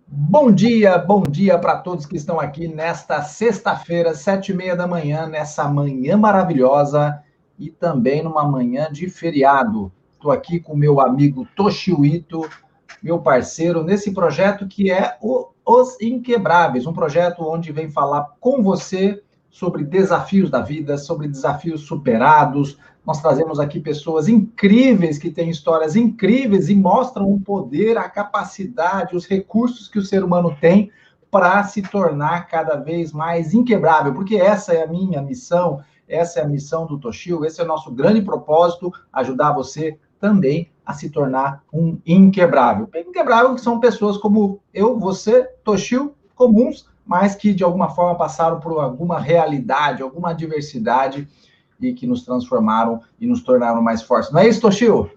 Bom dia para todos que estão aqui nesta sexta-feira, 7h30 da manhã, nessa manhã maravilhosa e também numa manhã de feriado. Estou aqui com meu amigo Toshio Ito, meu parceiro, nesse projeto que é Os Inquebráveis, um projeto onde vem falar com você sobre desafios da vida, sobre desafios superados. Nós trazemos aqui pessoas incríveis, que têm histórias incríveis e mostram o poder, a capacidade, os recursos que o ser humano tem para se tornar cada vez mais inquebrável, porque essa é a minha missão, essa é a missão do Toshio, esse é o nosso grande propósito, ajudar você também a se tornar um inquebrável. Inquebrável que são pessoas como eu, você, Toshio, comuns, mas que de alguma forma passaram por alguma realidade, alguma adversidade e que nos transformaram e nos tornaram mais fortes. Não é isso, Toshio?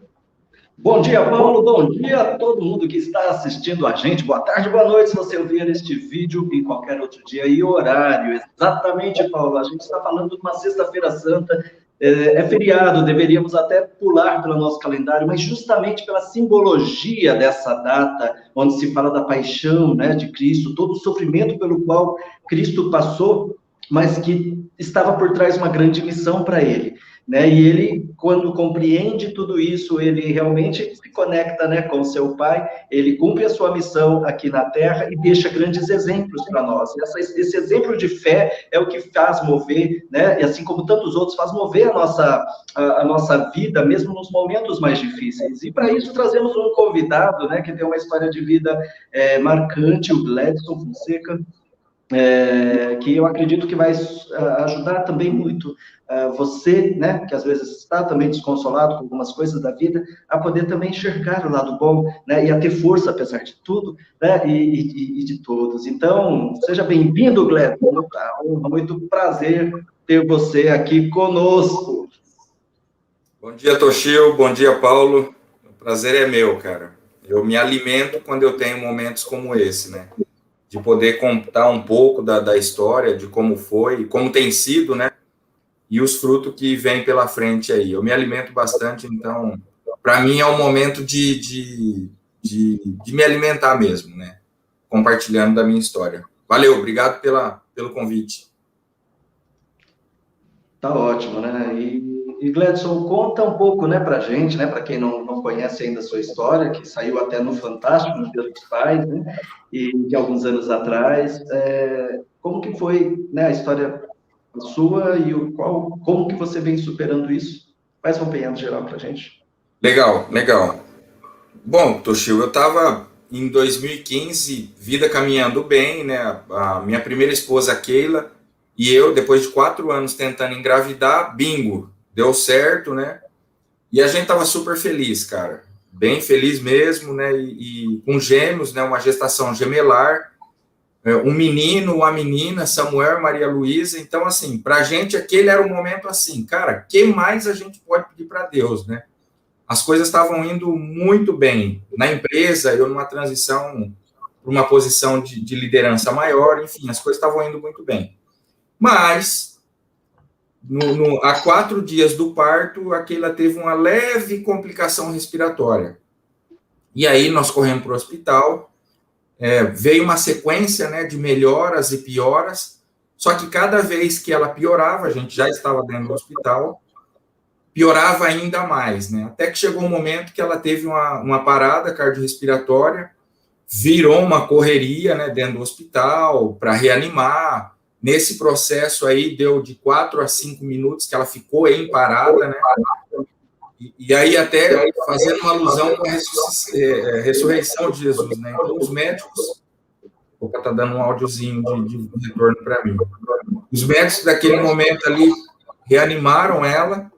Bom dia, Paulo. Bom dia a todo mundo que está assistindo a gente. Boa tarde, boa noite, se você ouvir este vídeo em qualquer outro dia e horário. Exatamente, Paulo. A gente está falando de uma sexta-feira santa. É feriado, deveríamos até pular pelo nosso calendário, mas justamente pela simbologia dessa data, onde se fala da paixão, né, de Cristo, todo o sofrimento pelo qual Cristo passou, mas que estava por trás uma grande missão para ele, né? E ele, quando compreende tudo isso, ele realmente se conecta, né, com seu Pai, ele cumpre a sua missão aqui na Terra e deixa grandes exemplos para nós. Esse exemplo de fé é o que faz mover, né? E assim como tantos outros, faz mover a nossa vida, mesmo nos momentos mais difíceis. E para isso trazemos um convidado, né, que tem uma história de vida marcante, o Gledson Fonseca, que eu acredito que vai ajudar também muito você, né, que às vezes está também desconsolado com algumas coisas da vida, a poder também enxergar o lado bom, né, e a ter força apesar de tudo, né, e de todos. Então, seja bem-vindo, Gledson, muito prazer ter você aqui conosco. Bom dia, Toshio, bom dia, Paulo, o prazer é meu, cara. Eu me alimento quando eu tenho momentos como esse, né, de poder contar um pouco da história, de como foi, como tem sido, né, e os frutos que vêm pela frente aí. Eu me alimento bastante, então, para mim é um momento de me alimentar mesmo, né, compartilhando da minha história. Valeu, obrigado pelo convite. Tá ótimo, né? E Gledson, conta um pouco, né, pra gente, né, para quem não conhece ainda a sua história, que saiu até no Fantástico, no Dia dos Pais, né, e de alguns anos atrás, como que foi, né, a história sua e como que você vem superando isso? Faz um apanhado geral pra gente. Legal, legal. Bom, Toshio, eu estava em 2015, vida caminhando bem, né? A minha primeira esposa, a Keila, e eu, depois de 4 anos tentando engravidar, bingo, deu certo, né? E a gente estava super feliz, cara, bem feliz mesmo, né? E com gêmeos, né? Uma gestação gemelar, um menino, uma menina, Samuel e Maria Luísa. Então, assim, para a gente aquele era um momento assim, cara, que mais a gente pode pedir para Deus, né? As coisas estavam indo muito bem. Na empresa, eu numa transição para uma posição de liderança maior, enfim, as coisas estavam indo muito bem. Mas, há 4 dias do parto, a Keila teve uma leve complicação respiratória. E aí nós corremos para o hospital, veio uma sequência, né, de melhoras e pioras, só que cada vez que ela piorava, a gente já estava dentro do hospital, piorava ainda mais, né? Até que chegou um momento que ela teve uma parada cardiorrespiratória, virou uma correria, né, dentro do hospital para reanimar. Nesse processo aí deu de 4 a 5 minutos que ela ficou em parada, né? E aí até fazendo uma alusão com a ressurreição de Jesus, né? Então os médicos, opa, tá dando um áudiozinho de retorno para mim. Os médicos daquele momento ali reanimaram ela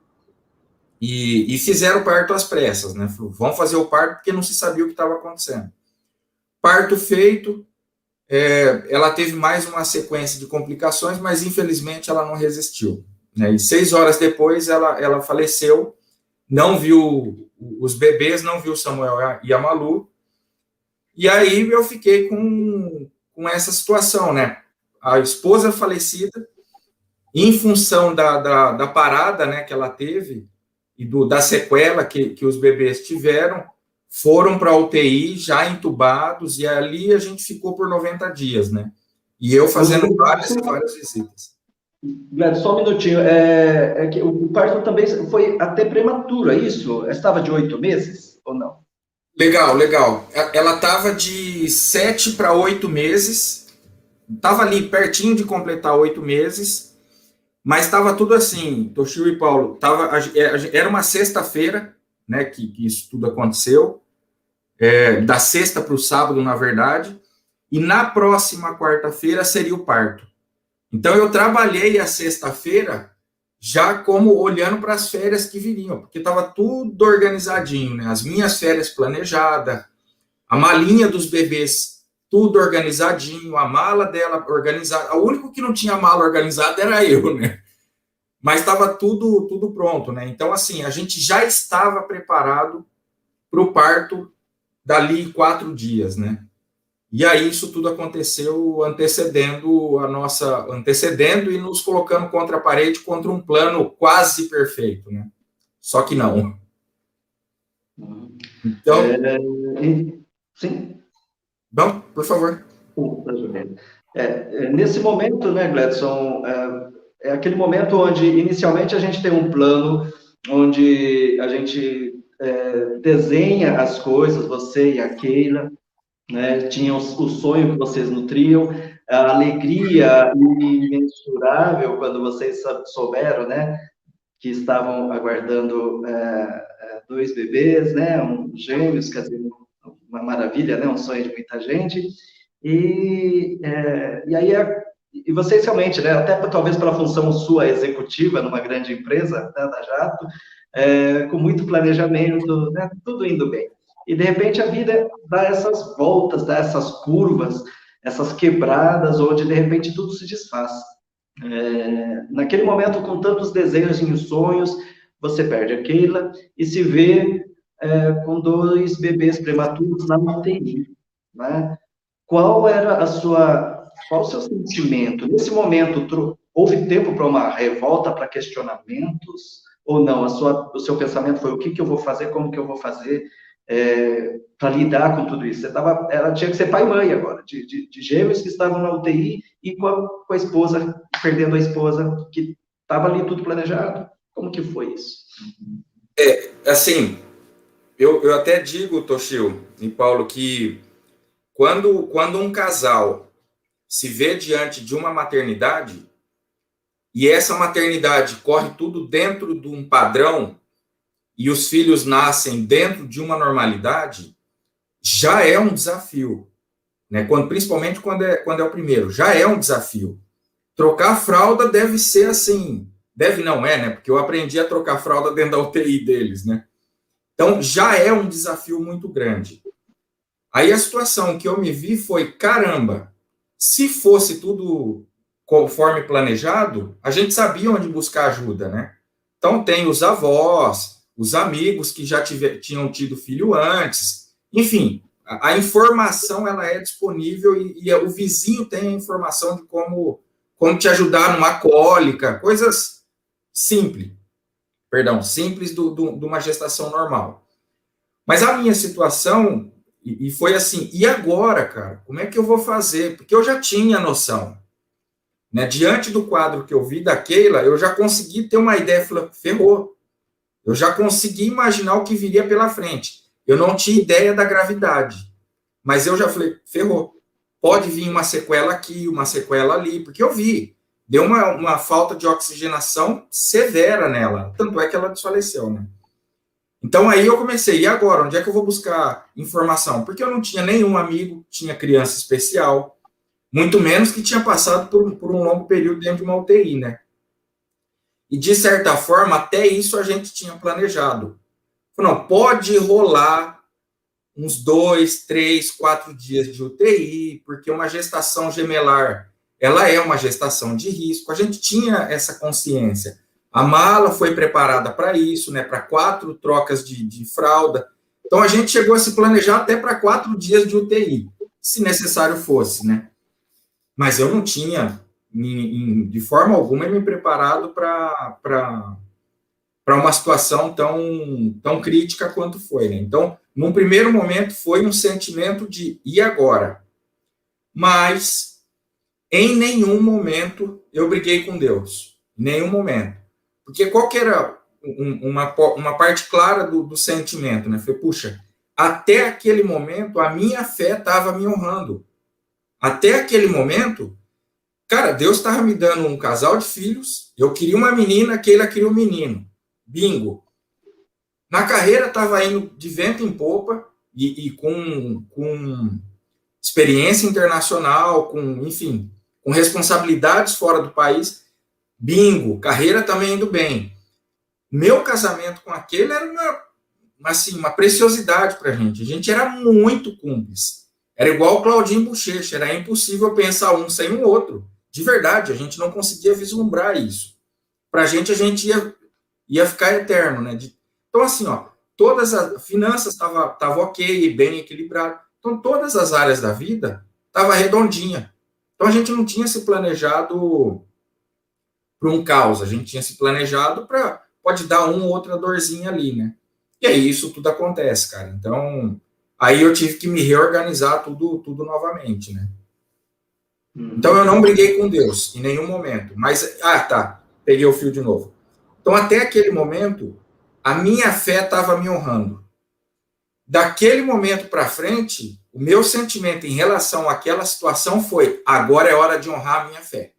e fizeram o parto às pressas, né? Vão fazer o parto porque não se sabia o que estava acontecendo. Parto feito, ela teve mais uma sequência de complicações, mas infelizmente ela não resistiu, né? E 6 horas depois ela faleceu, não viu os bebês, não viu Samuel e a Malu, e aí eu fiquei com essa situação, né? A esposa falecida, em função da parada, né, que ela teve, e da sequela que os bebês tiveram, foram para a UTI já entubados, e ali a gente ficou por 90 dias, né? E eu fazendo várias visitas. Gleber, só um minutinho. Que o parto também foi até prematuro, é isso? Estava de 8 meses ou não? Legal. Ela estava de 7 para 8 meses, estava ali pertinho de completar 8 meses, mas estava tudo assim, Toshio e Paulo, era uma sexta-feira, né, que isso tudo aconteceu, da sexta para o sábado, na verdade, e na próxima quarta-feira seria o parto. Então, eu trabalhei a sexta-feira já como olhando para as férias que viriam, porque estava tudo organizadinho, né? As minhas férias planejadas, a malinha dos bebês, tudo organizadinho, a mala dela organizada. O único que não tinha mala organizada era eu, né? Mas estava tudo pronto, né? Então, assim, a gente já estava preparado para o parto dali 4 dias, né? E aí isso tudo aconteceu antecedendo e nos colocando contra a parede, contra um plano quase perfeito, né? Só que não. Então... Sim? Não, por favor. Nesse momento, né, Gledson, é aquele momento onde inicialmente a gente tem um plano, onde a gente desenha as coisas, você e a Keila, né, tinham o sonho que vocês nutriam, a alegria imensurável quando vocês souberam, né, que estavam aguardando 2 bebês, né, gêmeos, quer dizer, uma maravilha, né, um sonho de muita gente, e aí e vocês realmente, né, até talvez pela função sua executiva numa grande empresa, né, da Jato, com muito planejamento, né, tudo indo bem. E, de repente, a vida dá essas voltas, dá essas curvas, essas quebradas, onde, de repente, tudo se desfaz. Naquele momento, com tantos desejos e sonhos, você perde a Keila e se vê com 2 bebês prematuros na UTI, né? Qual o seu sentimento? Nesse momento, houve tempo para uma revolta, para questionamentos, ou não? O seu pensamento foi, o que eu vou fazer, como que eu vou fazer para lidar com tudo isso? Ela tinha que ser pai e mãe agora, de gêmeos que estavam na UTI e com a esposa, perdendo a esposa, que estava ali tudo planejado. Como que foi isso? Assim, eu até digo, Toshio e Paulo, que quando um casal se vê diante de uma maternidade, e essa maternidade corre tudo dentro de um padrão, e os filhos nascem dentro de uma normalidade, já é um desafio, né? Principalmente quando é o primeiro, já é um desafio. Trocar fralda deve ser assim, deve não é, né? Porque eu aprendi a trocar fralda dentro da UTI deles, né? Então, já é um desafio muito grande. Aí a situação que eu me vi foi, caramba, se fosse tudo conforme planejado, a gente sabia onde buscar ajuda, né? Então, tem os avós, os amigos que já tinham tido filho antes, enfim, a informação ela é disponível e o vizinho tem a informação de como te ajudar numa cólica, coisas simples de uma gestação normal. Mas a minha situação, e foi assim, e agora, cara, como é que eu vou fazer? Porque eu já tinha noção, né? Diante do quadro que eu vi da Keila, eu já consegui ter uma ideia, ferrou. Eu já consegui imaginar o que viria pela frente. Eu não tinha ideia da gravidade, mas eu já falei, ferrou. Pode vir uma sequela aqui, uma sequela ali, porque eu vi. Deu uma falta de oxigenação severa nela, tanto é que ela desfaleceu, né? Então aí eu comecei, e agora? Onde é que eu vou buscar informação? Porque eu não tinha nenhum amigo, tinha criança especial, muito menos que tinha passado por um longo período dentro de uma UTI, né? E, de certa forma, até isso a gente tinha planejado. Não, pode rolar uns 2, 3, 4 dias de UTI, porque uma gestação gemelar, ela é uma gestação de risco. A gente tinha essa consciência. A mala foi preparada para isso, né? Para 4 trocas de fralda. Então, a gente chegou a se planejar até para 4 dias de UTI, se necessário fosse, né? Mas eu não tinha de forma alguma, me preparado para uma situação tão crítica quanto foi, né? Então, num primeiro momento, foi um sentimento de e agora? Mas, em nenhum momento, eu briguei com Deus. Em nenhum momento. Porque qual que era uma parte clara do sentimento, né? Foi, puxa, até aquele momento, a minha fé estava me honrando. Até aquele momento, cara, Deus estava me dando um casal de filhos, eu queria uma menina, Keila queria um menino. Bingo. Na carreira estava indo de vento em popa e com experiência internacional, enfim, com responsabilidades fora do país. Bingo. Carreira também indo bem. Meu casamento com aquele era uma preciosidade para a gente. A gente era muito cúmplice. Era igual o Claudinho Bochecha. Era impossível pensar um sem o outro. De verdade, a gente não conseguia vislumbrar isso. Para a gente ia ficar eterno, né? Então, assim, ó, todas as finanças estavam ok, bem equilibrado. Então, todas as áreas da vida estavam redondinha. Então, a gente não tinha se planejado para um caos. A gente tinha se planejado para pode dar uma ou outra dorzinha ali, né? E aí isso tudo acontece, cara. Então, aí eu tive que me reorganizar tudo novamente, né? Então, eu não briguei com Deus em nenhum momento. Mas, tá, peguei o fio de novo. Então, até aquele momento, a minha fé estava me honrando. Daquele momento para frente, o meu sentimento em relação àquela situação foi: agora é hora de honrar a minha fé.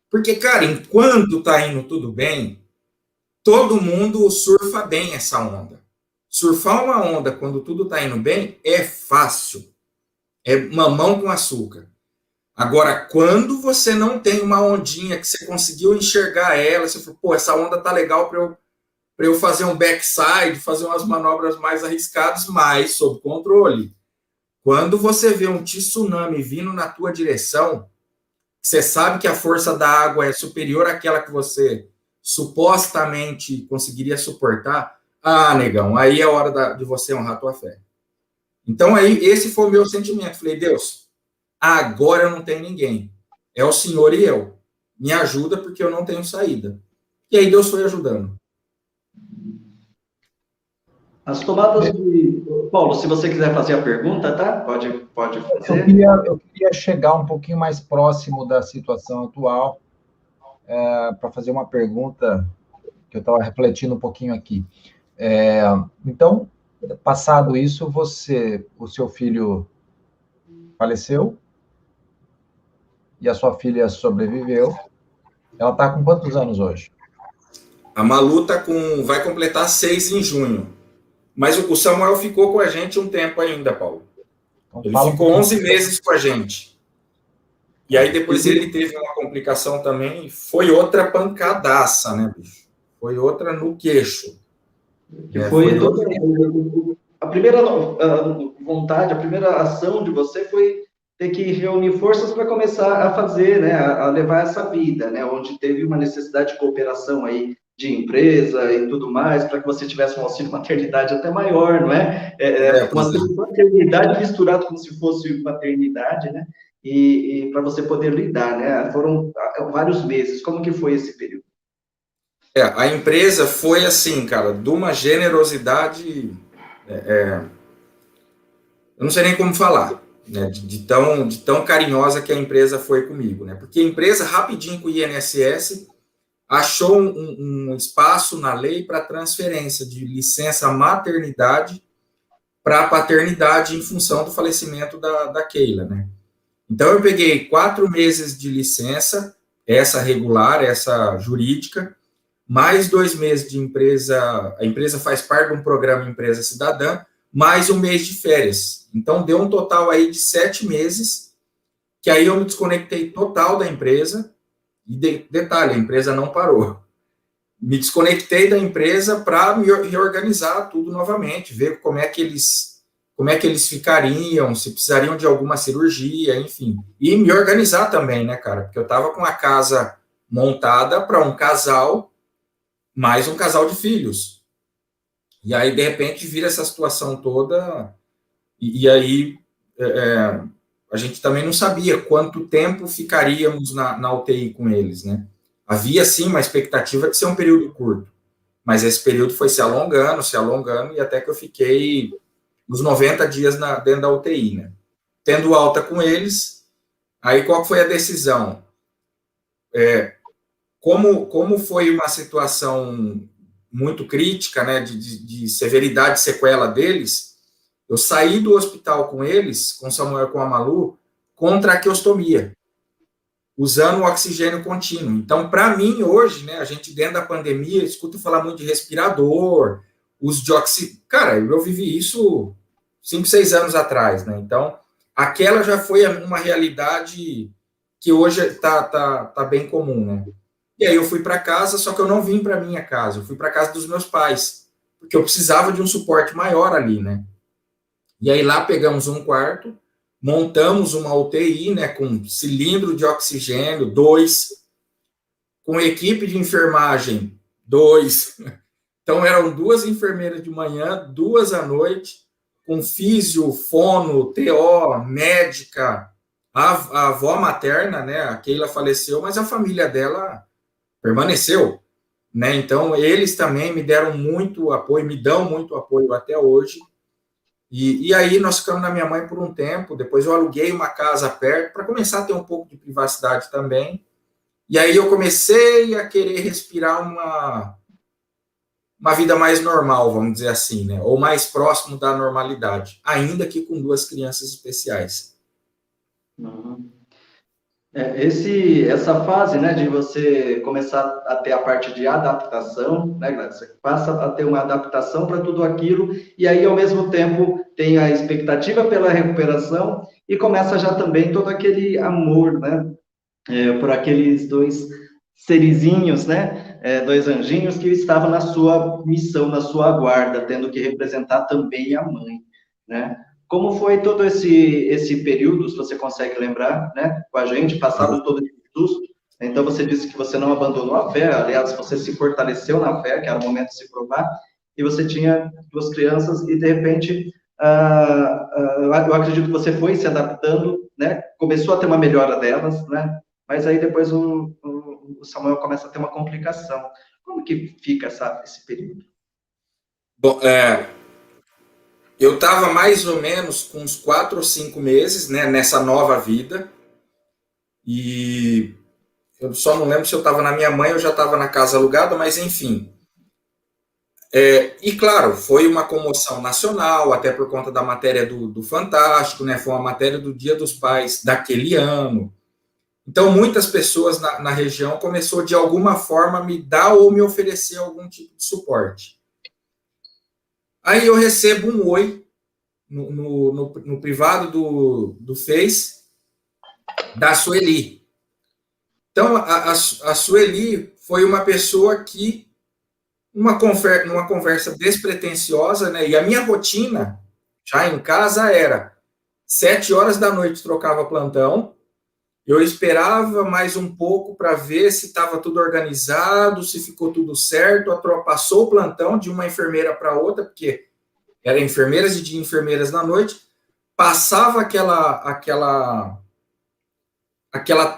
Porque, cara, enquanto tá indo tudo bem, todo mundo surfa bem essa onda. Surfar uma onda quando tudo tá indo bem é fácil. É mamão com açúcar. Agora, quando você não tem uma ondinha que você conseguiu enxergar ela, você falou, pô, essa onda tá legal para eu fazer um backside, fazer umas manobras mais arriscadas, mas sob controle. Quando você vê um tsunami vindo na tua direção, você sabe que a força da água é superior àquela que você supostamente conseguiria suportar, negão, aí é hora de você honrar a tua fé. Então, aí, esse foi o meu sentimento. Falei, Deus, agora eu não tenho ninguém. É o Senhor e eu. Me ajuda porque eu não tenho saída. E aí Deus foi ajudando. As tomadas de... Paulo, se você quiser fazer a pergunta, tá? Pode fazer. Eu queria chegar um pouquinho mais próximo da situação atual para fazer uma pergunta que eu estava refletindo um pouquinho aqui. Então, passado isso, o seu filho faleceu e a sua filha sobreviveu. Ela está com quantos anos hoje? A Malu vai completar 6 em junho. Mas o Samuel ficou com a gente um tempo ainda, Paulo. Então, ele ficou 11 meses com a gente. E aí depois ele teve uma complicação também. Foi outra pancadaça, né, bicho? Foi outra no queixo. A primeira vontade, a primeira ação de você foi ter que reunir forças para começar a fazer, né, a levar essa vida, né, onde teve uma necessidade de cooperação aí de empresa e tudo mais, para que você tivesse um auxílio maternidade até maior, não é? Uma maternidade misturada como se fosse paternidade, né? E para você poder lidar, né? Foram vários meses. Como que foi esse período? A empresa foi assim, cara, de uma generosidade, eu não sei nem como falar, né, de tão carinhosa que a empresa foi comigo, né? Porque a empresa, rapidinho com o INSS, achou um espaço na lei para transferência de licença maternidade para paternidade em função do falecimento da Keila, né? Então, eu peguei 4 meses de licença, essa regular, essa jurídica, mais 2 meses de empresa, a empresa faz parte de um programa Empresa Cidadã, mais 1 mês de férias. Então, deu um total aí de 7 meses, que aí eu me desconectei total da empresa, e detalhe, a empresa não parou. Me desconectei da empresa para me reorganizar tudo novamente, ver como é que eles ficariam, se precisariam de alguma cirurgia, enfim. E me organizar também, né, cara? Porque eu estava com a casa montada para um casal, mais um casal de filhos. E aí, de repente, vira essa situação toda, e aí a gente também não sabia quanto tempo ficaríamos na UTI com eles, né? Havia, sim, uma expectativa de ser um período curto, mas esse período foi se alongando, e até que eu fiquei uns 90 dias dentro da UTI, né? Tendo alta com eles, aí qual foi a decisão? Como foi uma situação muito crítica, né, de severidade, sequela deles, eu saí do hospital com eles, com o Samuel e com a Malu, com traqueostomia, usando o oxigênio contínuo. Então, para mim, hoje, né, a gente dentro da pandemia, escuta falar muito de respirador, uso de oxigênio. Cara, eu vivi isso 5, 6 anos atrás, né? Então, aquela já foi uma realidade que hoje tá bem comum, né? E aí eu fui para casa, só que eu não vim para minha casa, eu fui para casa dos meus pais, porque eu precisava de um suporte maior ali, né? E aí lá pegamos um quarto, montamos uma UTI, né, com cilindro de oxigênio, 2, com equipe de enfermagem, 2. Então eram 2 enfermeiras de manhã, 2 à noite, com físio, fono, TO, médica, a avó materna, né, a Keila faleceu, mas a família dela permaneceu, né? Então eles também me deram muito apoio, me dão muito apoio até hoje. E aí nós ficamos na minha mãe por um tempo, depois eu aluguei uma casa perto para começar a ter um pouco de privacidade também. E aí eu comecei a querer respirar uma vida mais normal, vamos dizer assim, né? Ou mais próximo da normalidade, ainda que com 2 crianças especiais. Uhum. Essa fase, né, de você começar a ter a parte de adaptação, né, Gladys? Você passa a ter uma adaptação para tudo aquilo, e aí, ao mesmo tempo, tem a expectativa pela recuperação, e começa já também todo aquele amor, né, por aqueles 2 serizinhos, né, 2 anjinhos que estavam na sua missão, na sua guarda, tendo que representar também a mãe, né? Como foi todo esse período, se você consegue lembrar, né, com a gente, passado todo esse susto? Então, você disse que você não abandonou a fé, aliás, você se fortaleceu na fé, que era o momento de se provar, e você tinha 2 crianças, e de repente, eu acredito que você foi se adaptando, né, começou a ter uma melhora delas, né, mas aí depois o Samuel começa a ter uma complicação. Como que fica esse período? Bom, eu estava mais ou menos com uns 4 ou 5 meses, né, nessa nova vida, e eu só não lembro se eu estava na minha mãe ou já estava na casa alugada, mas enfim. E claro, foi uma comoção nacional, até por conta da matéria do Fantástico, né, foi uma matéria do Dia dos Pais daquele ano. Então, muitas pessoas na região começou de alguma forma a me dar ou me oferecer algum tipo de suporte. Aí eu recebo um oi no privado do Face da Sueli. Então, a Sueli foi uma pessoa que, numa conversa despretensiosa, né? E a minha rotina, já em casa, era 7 horas da noite trocava plantão, eu esperava mais um pouco para ver se estava tudo organizado, se ficou tudo certo, a tropa passou o plantão de uma enfermeira para outra, porque eram enfermeiras e de enfermeiras na noite, passava aquela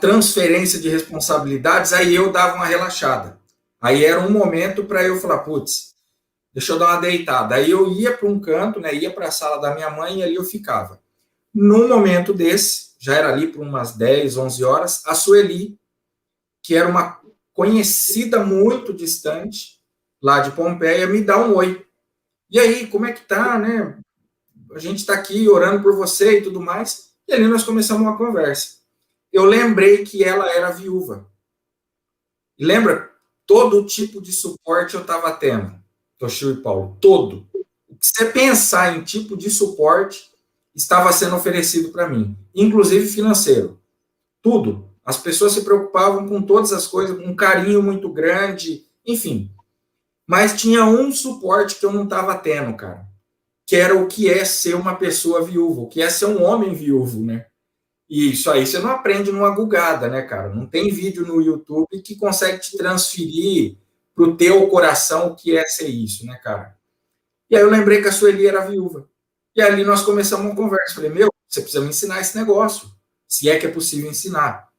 transferência de responsabilidades, aí eu dava uma relaxada. Aí era um momento para eu falar, putz, deixa eu dar uma deitada. Aí eu ia para um canto, né, ia para a sala da minha mãe e ali eu ficava. Num momento desse, já era ali por umas 10, 11 horas, a Sueli, que era uma conhecida muito distante, lá de Pompeia, me dá um oi. E aí, como é que tá, né? A gente está aqui orando por você e tudo mais. E ali nós começamos uma conversa. Eu lembrei que ela era viúva. E lembra? Todo tipo de suporte eu estava tendo, Toshio e Paulo, todo. O que você pensar em tipo de suporte estava sendo oferecido para mim, inclusive financeiro. Tudo. As pessoas se preocupavam com todas as coisas, com um carinho muito grande, enfim. Mas tinha um suporte que eu não estava tendo, cara, que era o que é ser uma pessoa viúva, o que é ser um homem viúvo, né? E isso aí você não aprende numa gugada, né, cara? Não tem vídeo no YouTube que consegue te transferir para o teu coração o que é ser isso, né, cara? E aí eu lembrei que a Sueli era viúva. E ali nós começamos uma conversa. Falei, meu, você precisa me ensinar esse negócio, se é que é possível ensinar.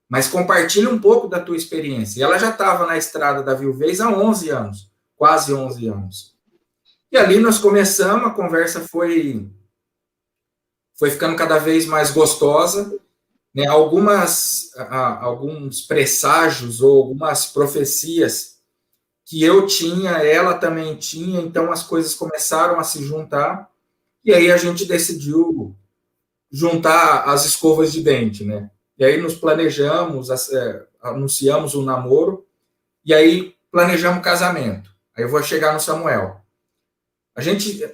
Mas compartilha um pouco da tua experiência. E ela já estava na estrada da viuvez há 11 anos, quase 11 anos. E ali nós começamos, a conversa foi ficando cada vez mais gostosa, né? Alguns presságios ou algumas profecias que eu tinha, ela também tinha, então as coisas começaram a se juntar, e aí a gente decidiu juntar as escovas de dente, né? E aí nos planejamos, anunciamos o namoro, e aí planejamos o casamento. Aí eu vou chegar no Samuel.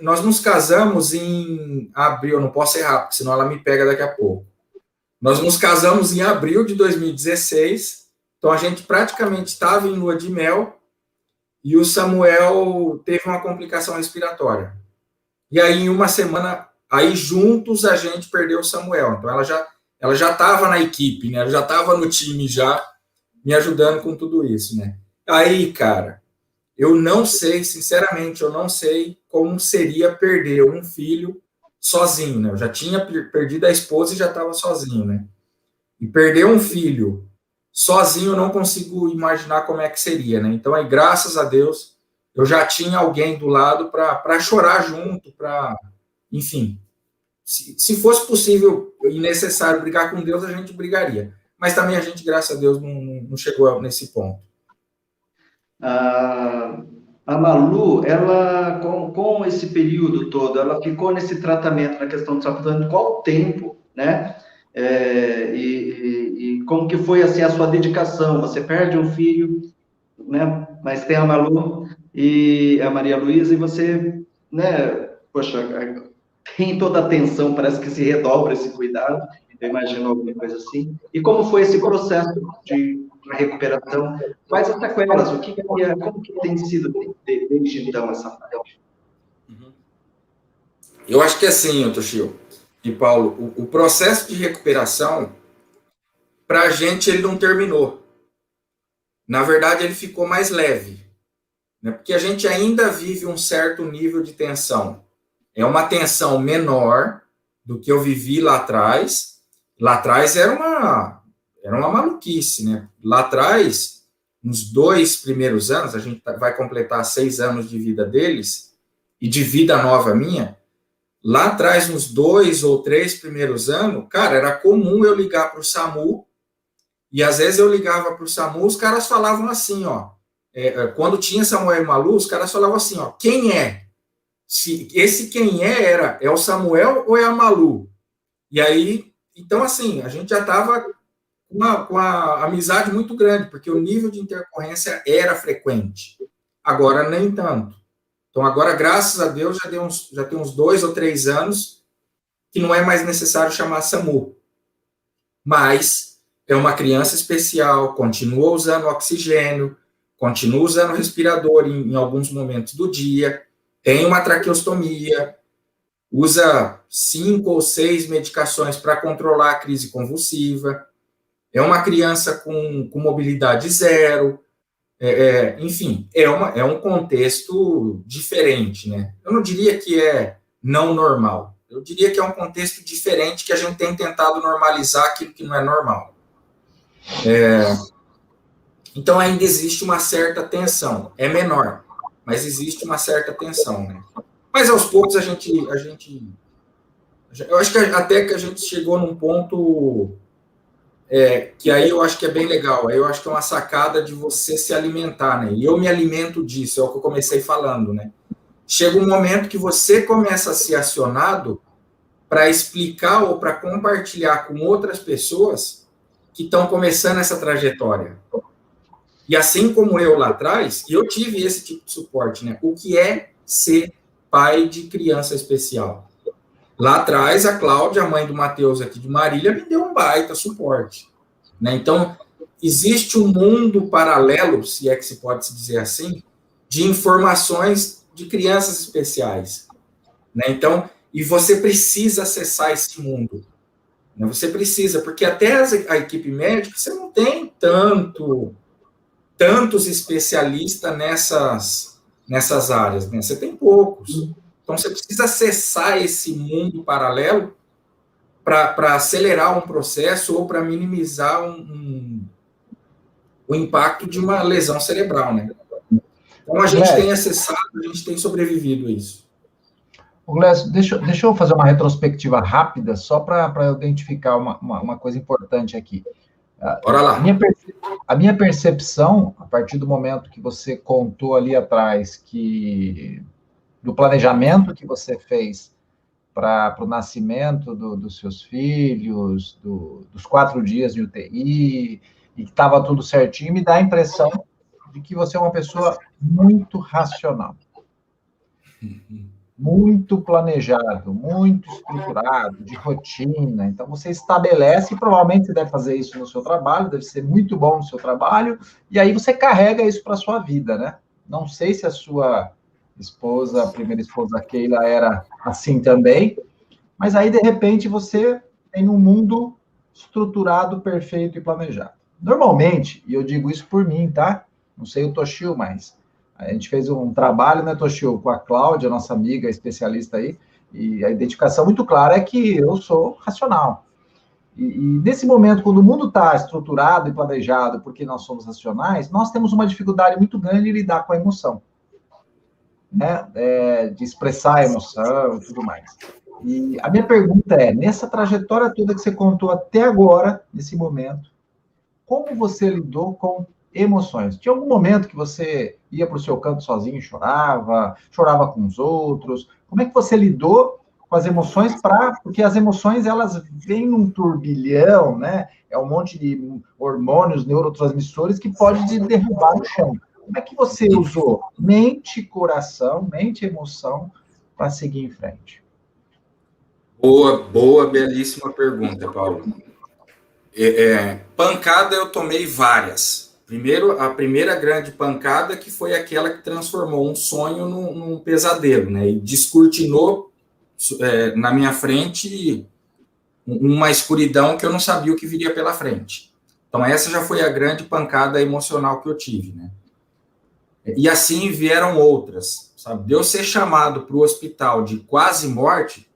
Nós nos casamos em abril, eu não posso errar, porque senão ela me pega daqui a pouco. Nós nos casamos em abril de 2016, então a gente praticamente estava em lua de mel, e o Samuel teve uma complicação respiratória. E aí, em uma semana, aí juntos a gente perdeu o Samuel. Então ela já estava na equipe, né? Ela já estava no time já, me ajudando com tudo isso, né? Aí, cara, eu não sei, sinceramente, eu não sei como seria perder um filho sozinho, né? Eu já tinha perdido a esposa e já estava sozinho, né? E perder um filho sozinho, eu não consigo imaginar como é que seria, né? Então, aí, graças a Deus, eu já tinha alguém do lado para chorar junto, para, enfim, se fosse possível e necessário brigar com Deus, a gente brigaria. Mas também a gente, graças a Deus, não chegou nesse ponto. A Malu, ela, com esse período todo, ela ficou nesse tratamento, na questão de saúde, qual tempo, né? E como que foi, assim, a sua dedicação? Você perde um filho, né? Mas tem a Malu e a Maria Luísa, e você, né? Poxa, tem toda a atenção, parece que se redobra esse cuidado, eu imagino alguma coisa assim. E como foi esse processo de recuperação? Quais as sequelas? Como que tem sido desde então essa fase? Eu acho que é assim, Toshio e Paulo, o processo de recuperação, para a gente, ele não terminou. Na verdade, ele ficou mais leve, né? Porque a gente ainda vive um certo nível de tensão. É uma tensão menor do que eu vivi lá atrás. Lá atrás era uma maluquice, né? Lá atrás, nos 2 primeiros anos, a gente vai completar 6 anos de vida deles, e de vida nova minha. Lá atrás, nos 2 ou 3 primeiros anos, cara, era comum eu ligar para o SAMU, e às vezes eu ligava para o SAMU, os caras falavam assim, ó, quando tinha Samuel e Malu, os caras falavam assim, ó, quem é? Esse quem é o Samuel ou é a Malu? E aí, então assim, a gente já estava com a amizade muito grande, porque o nível de intercorrência era frequente. Agora, nem tanto. Então, agora, graças a Deus, já tem uns 2 ou 3 anos que não é mais necessário chamar SAMU. Mas é uma criança especial, continua usando oxigênio, continua usando respirador em alguns momentos do dia, tem uma traqueostomia, usa 5 ou 6 medicações para controlar a crise convulsiva, é uma criança com mobilidade zero, enfim, é um contexto diferente, né? Eu não diria que é não normal, eu diria que é um contexto diferente, que a gente tem tentado normalizar aquilo que não é normal. Então, ainda existe uma certa tensão, é menor, mas existe uma certa tensão, né? Mas, aos poucos, eu acho que até que a gente chegou num ponto que aí eu acho que é bem legal, aí eu acho que é uma sacada de você se alimentar, né? E eu me alimento disso, é o que eu comecei falando, né? Chega um momento que você começa a ser acionado para explicar ou para compartilhar com outras pessoas que estão começando essa trajetória. E assim como eu lá atrás, eu tive esse tipo de suporte, né? O que é ser pai de criança especial? Lá atrás, a Cláudia, a mãe do Matheus aqui de Marília, me deu um baita suporte, né? Então, existe um mundo paralelo, se é que se pode se dizer assim, de informações de crianças especiais, né? Então, e você precisa acessar esse mundo, né? Você precisa, porque até a equipe médica, você não tem tantos especialistas nessas áreas, né? Você tem poucos. Então, você precisa acessar esse mundo paralelo para acelerar um processo ou para minimizar o impacto de uma lesão cerebral, né? Então, a gente tem acessado, a gente tem sobrevivido a isso. Glécio, deixa eu fazer uma retrospectiva rápida, só para eu identificar uma coisa importante aqui. Bora lá. A minha percepção, a partir do momento que você contou ali atrás, do planejamento que você fez para o nascimento dos seus filhos, dos 4 dias de UTI, e que estava tudo certinho, me dá a impressão de que você é uma pessoa muito racional. Muito planejado, muito estruturado, de rotina. Então, você estabelece, e provavelmente você deve fazer isso no seu trabalho, deve ser muito bom no seu trabalho, e aí você carrega isso para a sua vida, né? Não sei se a sua esposa, a primeira esposa Keila, era assim também, mas aí, de repente, você tem um mundo estruturado, perfeito e planejado. Normalmente, e eu digo isso por mim, tá? Não sei o Toshio, mas a gente fez um trabalho, né, Toshio, com a Cláudia, nossa amiga especialista aí, e a identificação muito clara é que eu sou racional. E nesse momento, quando o mundo está estruturado e planejado porque nós somos racionais, nós temos uma dificuldade muito grande de lidar com a emoção, né? De expressar a emoção e tudo mais. E a minha pergunta é, nessa trajetória toda que você contou até agora, nesse momento, como você lidou com emoções? Tinha algum momento que você ia para o seu canto sozinho e chorava com os outros? Como é que você lidou com as emoções porque as emoções, elas vêm num turbilhão, né? É um monte de hormônios, neurotransmissores que pode te derrubar no chão. Como é que você usou mente, coração, mente e emoção para seguir em frente? Boa, belíssima pergunta, Paulo. Pancada eu tomei várias. Primeiro, a primeira grande pancada que foi aquela que transformou um sonho num pesadelo, né? E descortinou na minha frente uma escuridão que eu não sabia o que viria pela frente. Então, essa já foi a grande pancada emocional que eu tive, né? E assim vieram outras, sabe? De eu ser chamado para o hospital de quase morte,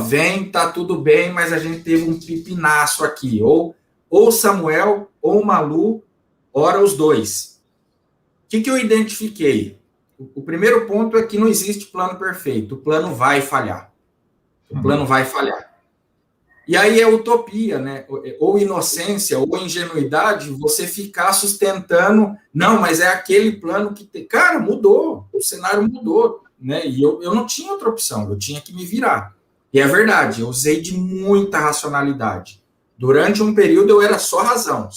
vem, tá tudo bem, mas a gente teve um pipinaço aqui. Ou Samuel, ou Malu, ora os dois. O que eu identifiquei? O primeiro ponto é que não existe plano perfeito. O plano vai falhar. O plano vai falhar. E aí é utopia, né? Ou inocência, ou ingenuidade, você ficar sustentando, não, mas é aquele plano que tem. Cara, mudou, o cenário mudou, né? E eu não tinha outra opção, eu tinha que me virar. E é verdade, eu usei de muita racionalidade. Durante um período eu era só razão.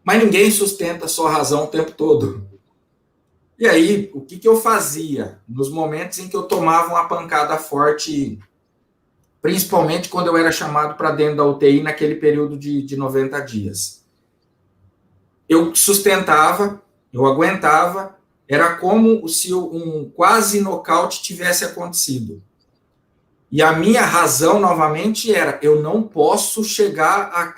Mas ninguém sustenta só razão o tempo todo. E aí, o que eu fazia nos momentos em que eu tomava uma pancada forte, principalmente quando eu era chamado para dentro da UTI naquele período de 90 dias? Eu sustentava, eu aguentava, era como se um quase nocaute tivesse acontecido. E a minha razão, novamente, era, eu não posso chegar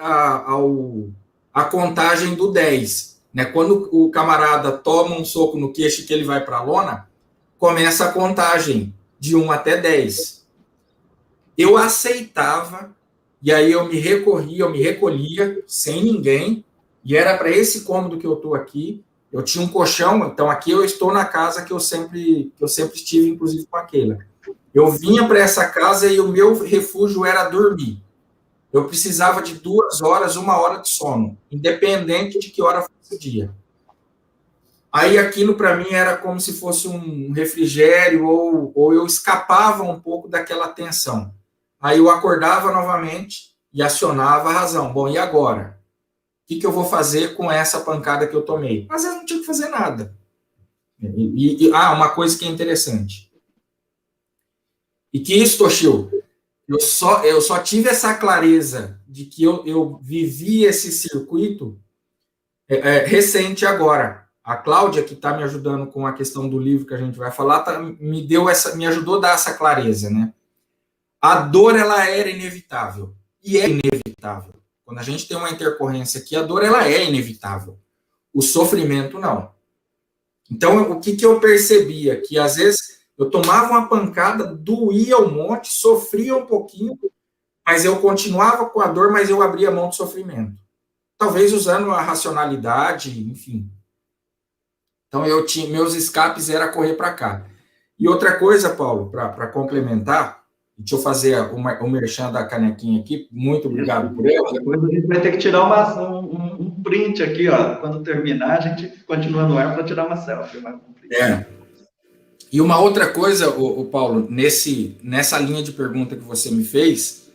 à contagem do 10. Né? Quando o camarada toma um soco no queixo que ele vai para a lona, começa a contagem de 1 até 10. Eu aceitava, e aí eu me recolhia, sem ninguém, e era para esse cômodo que eu estou aqui. Eu tinha um colchão, então aqui eu estou na casa que eu sempre estive, inclusive com a Keila. Eu vinha para essa casa e o meu refúgio era dormir. Eu precisava de 2 horas, 1 hora de sono, independente de que hora fosse o dia. Aí aquilo para mim era como se fosse um refrigério ou eu escapava um pouco daquela tensão. Aí eu acordava novamente e acionava a razão. Bom, e agora? O que eu vou fazer com essa pancada que eu tomei? Às vezes não tinha que fazer nada. Uma coisa que é interessante. E que isso, Toshio, eu só tive essa clareza de que eu vivi esse circuito recente agora. A Cláudia, que está me ajudando com a questão do livro que a gente vai falar, me ajudou a dar essa clareza, né? A dor, ela era inevitável. E é inevitável. Quando a gente tem uma intercorrência aqui, a dor, ela é inevitável. O sofrimento, não. Então, o que eu percebia? Que, às vezes, Eu tomava uma pancada, doía um monte, sofria um pouquinho, mas eu continuava com a dor, mas eu abria mão do sofrimento. Talvez usando a racionalidade, enfim. Então, meus escapes era correr para cá. E outra coisa, Paulo, para complementar, deixa eu fazer o merchan da canequinha aqui, muito obrigado por ela. Depois a gente vai ter que tirar um print aqui, ó. Quando terminar, a gente continua no ar para tirar uma selfie. E uma outra coisa, o Paulo, nessa linha de pergunta que você me fez,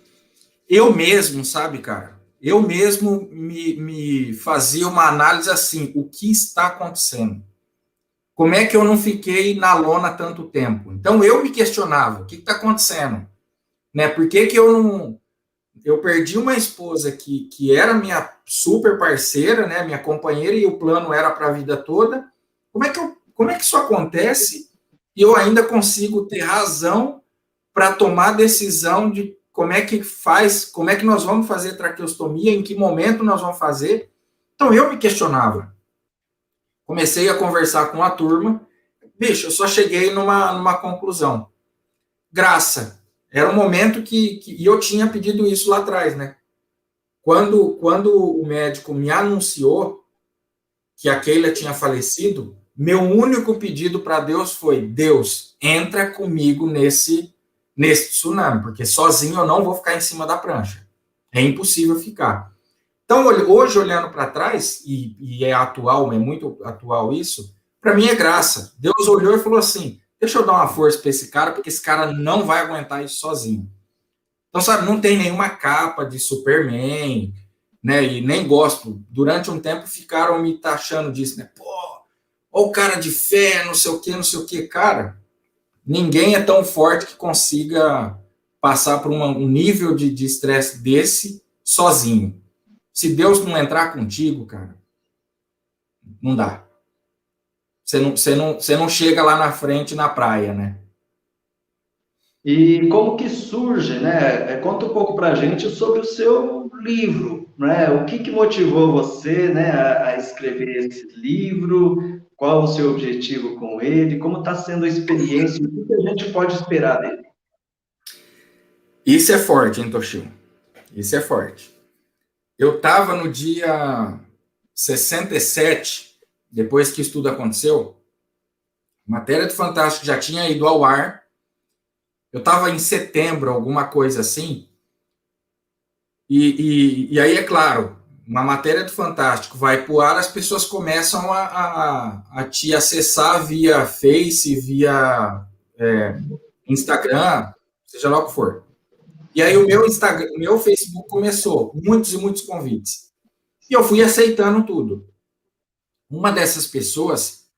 eu mesmo, sabe, cara? Eu mesmo me fazia uma análise assim, o que está acontecendo? Como é que eu não fiquei na lona tanto tempo? Então, eu me questionava, o que está acontecendo? Né? Por que eu não... Eu perdi uma esposa que era minha super parceira, né? Minha companheira, e o plano era para a vida toda. Como é que isso acontece e eu ainda consigo ter razão para tomar a decisão de como é que nós vamos fazer traqueostomia, em que momento nós vamos fazer? Então, eu me questionava. Comecei a conversar com a turma, bicho, eu só cheguei numa conclusão. Graça. Era um momento que eu tinha pedido isso lá atrás, né? Quando o médico me anunciou que a Keila tinha falecido, meu único pedido para Deus foi: Deus, entra comigo nesse tsunami, porque sozinho eu não vou ficar em cima da prancha. É impossível ficar. Então, hoje, olhando para trás, e é atual, é muito atual isso, para mim é graça. Deus olhou e falou assim: deixa eu dar uma força para esse cara, porque esse cara não vai aguentar isso sozinho. Então, sabe, não tem nenhuma capa de Superman, né? E nem gosto. Durante um tempo ficaram me taxando disso, né? Pô, ó o cara de fé, não sei o quê. Cara, ninguém é tão forte que consiga passar por um nível de estresse desse sozinho. Se Deus não entrar contigo, cara, não dá. Você não chega lá na frente na praia, né? E como que surge, né? Conta um pouco para a gente sobre o seu livro, né? O que motivou você, né, a escrever esse livro? Qual o seu objetivo com ele? Como está sendo a experiência? O que a gente pode esperar dele? Isso é forte, hein, Toshio? Isso é forte. Eu estava no dia 67, depois que isso tudo aconteceu, matéria do Fantástico já tinha ido ao ar. Eu estava em setembro, alguma coisa assim. E aí, é claro, uma matéria do Fantástico vai para o ar, as pessoas começam a te acessar via Face, via Instagram, seja lá o que for. E aí o meu Facebook começou, muitos e muitos convites. E eu fui aceitando tudo. Uma dessas pessoas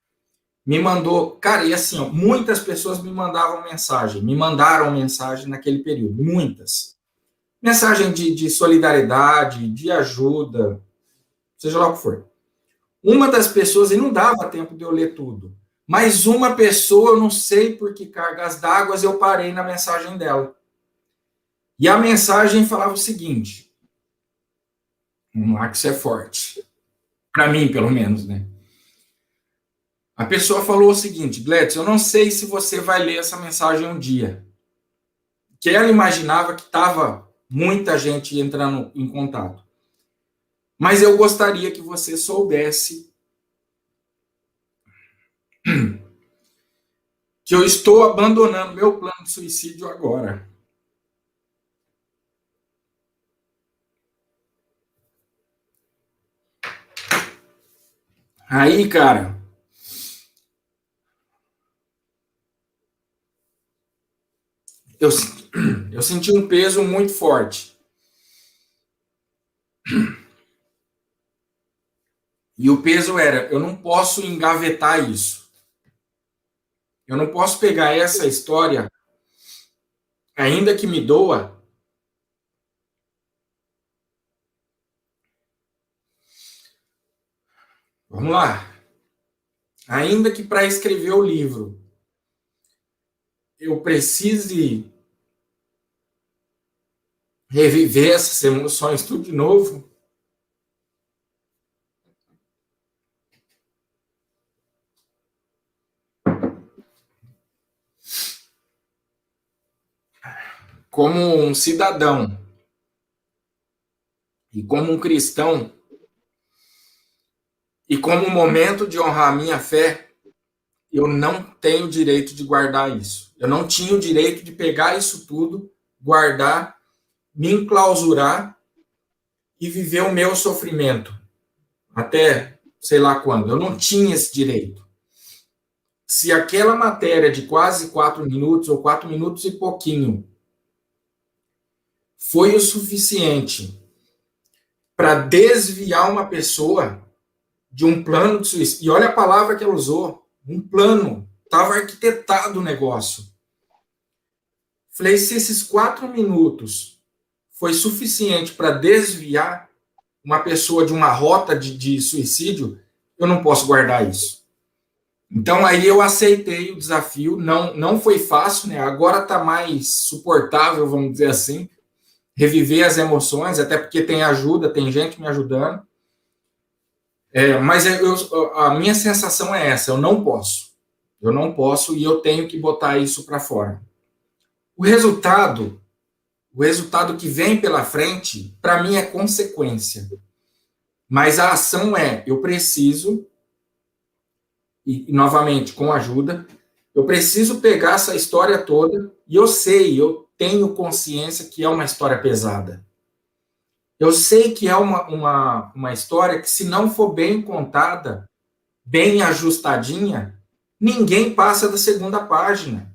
me mandou, cara, e assim, ó, muitas pessoas me mandaram mensagem naquele período, muitas. Mensagem de solidariedade, de ajuda, seja lá o que for. Uma das pessoas, e não dava tempo de eu ler tudo, mas uma pessoa, eu não sei por que cargas d'água, eu parei na mensagem dela. E a mensagem falava o seguinte: vamos lá que isso é forte. Para mim, pelo menos, né? A pessoa falou o seguinte: Gladys, eu não sei se você vai ler essa mensagem um dia. Que ela imaginava que estava muita gente entrando em contato. Mas eu gostaria que você soubesse que eu estou abandonando meu plano de suicídio agora. Aí, cara, eu senti um peso muito forte. E o peso era: eu não posso engavetar isso. Eu não posso pegar essa história, ainda que me doa, vamos lá. Ainda que para escrever o livro eu precise reviver essas emoções tudo de novo, como um cidadão e como um cristão, e como um momento de honrar a minha fé, eu não tenho direito de guardar isso. Eu não tinha o direito de pegar isso tudo, guardar, me enclausurar e viver o meu sofrimento. Até sei lá quando. Eu não tinha esse direito. Se aquela matéria de quase 4 minutos, ou 4 minutos e pouquinho, foi o suficiente para desviar uma pessoa de um plano de suicídio. E olha a palavra que ela usou, um plano. Estava arquitetado o negócio. Falei, se esses 4 minutos foi suficiente para desviar uma pessoa de uma rota de suicídio, eu não posso guardar isso. Então, aí eu aceitei o desafio. Não foi fácil, né? Agora está mais suportável, vamos dizer assim, reviver as emoções, até porque tem ajuda, tem gente me ajudando. Mas a minha sensação é essa, eu não posso e eu tenho que botar isso para fora. O resultado que vem pela frente, para mim é consequência. Mas a ação eu preciso, e novamente com ajuda, eu preciso pegar essa história toda, e eu tenho consciência que é uma história pesada. Eu sei que é uma história que, se não for bem contada, bem ajustadinha, ninguém passa da segunda página.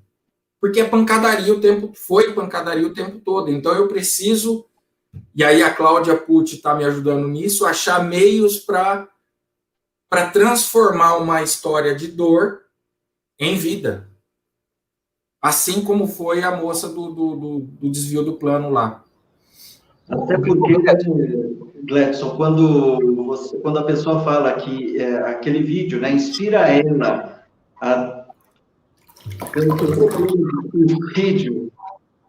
Porque é pancadaria foi pancadaria o tempo todo. Então eu preciso, e aí a Cláudia Pucci está me ajudando nisso, achar meios para transformar uma história de dor em vida. Assim como foi a moça do desvio do plano lá. Até porque, Gledson, quando a pessoa fala que aquele vídeo, né, inspira ela a suicídio,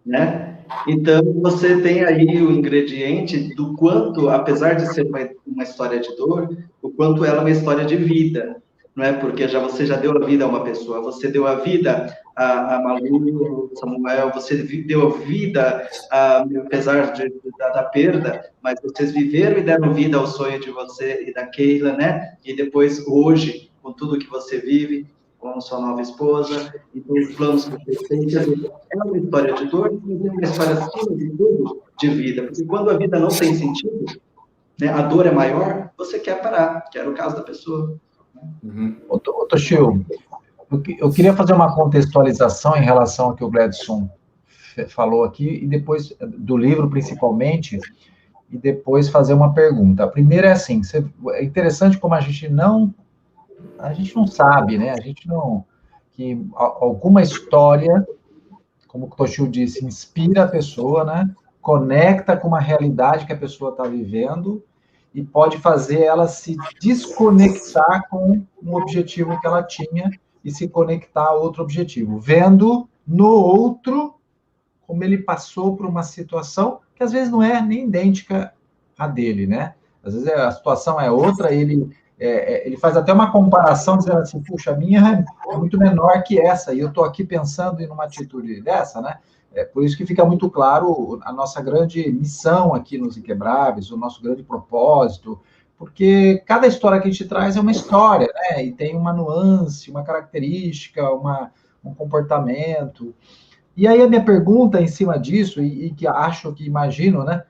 né? Então, você tem aí o ingrediente do quanto, apesar de ser uma história de dor, o quanto ela é uma história de vida, não é? Porque você já deu a vida a uma pessoa, você deu a vida a Malu, Samuel, você deu a vida, apesar da perda, mas vocês viveram e deram vida ao sonho de você e da Keila, né? E depois, hoje, com tudo que você vive, com sua nova esposa, e com os planos que você tem, é uma história de dor, mas é uma história, acima de tudo, de vida. Porque quando a vida não tem sentido, né, a dor é maior, você quer parar, que era o caso da pessoa. Né? Toshio, eu queria fazer uma contextualização em relação ao que o Gledson falou aqui, e depois, do livro principalmente, e depois fazer uma pergunta. A primeira é assim, é interessante como a gente não sabe, né? Que alguma história, como o Toshio disse, inspira a pessoa, né? Conecta com uma realidade que a pessoa está vivendo e pode fazer ela se desconectar com um objetivo que ela tinha e se conectar a outro objetivo, vendo no outro como ele passou por uma situação que às vezes não é nem idêntica à dele, né? Às vezes a situação é outra, ele faz até uma comparação, dizendo assim, puxa, a minha é muito menor que essa, e eu estou aqui pensando em uma atitude dessa, né? Por isso que fica muito claro a nossa grande missão aqui nos Inquebráveis, o nosso grande propósito, porque cada história que a gente traz é uma história, né? E tem uma nuance, uma característica, um comportamento. E aí a minha pergunta em cima disso, e que imagino, né?